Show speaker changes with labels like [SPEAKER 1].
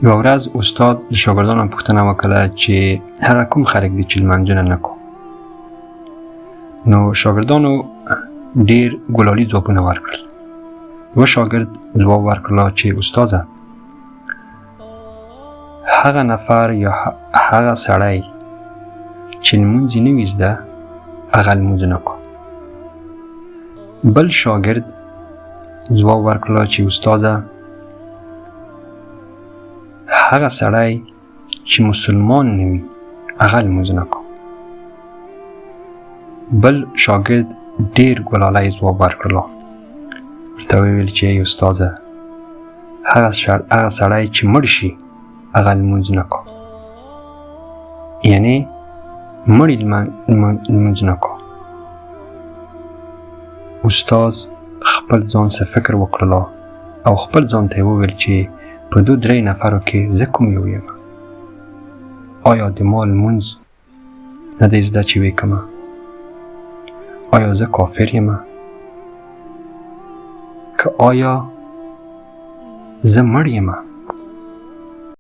[SPEAKER 1] یوه ورځ استاد د شاګردانو پوښتنه وکړه چې هغه کوم خلک دي چې لمونځونه نه کوي. نو شاګردانو ډېر ګلالي ځوابونه ورکړل. یوه شاګرد ځواب ورکړله چې استاده، هغه نفر یا هغه سړی چې لمونځ یې نه وي زده، هغه لمونځ نه کوي. بل شاګرد ځواب ورکړله چې استاده، هغه سړی چې مسلمان نه وي، هغه لمونځ نه کوي. بل شاګرد ډېر ګلالی ځواب ورکړله، ورته ویل چې ای استاده، هغه سړی چې مړ شي، هغه لمونځ نه کوي. یعنې مړي لمونځ نه کوي. استاد خپل ځان څه فکر وکړله او خپل ځان ته یې وویل چې په 2-3 نفرو کې زه کوم یو یم؟ آیا د ما لمونځ نه دی زده چې ویې کړمه؟ آیا زه کافر یم؟ که آیا زه مړ یم؟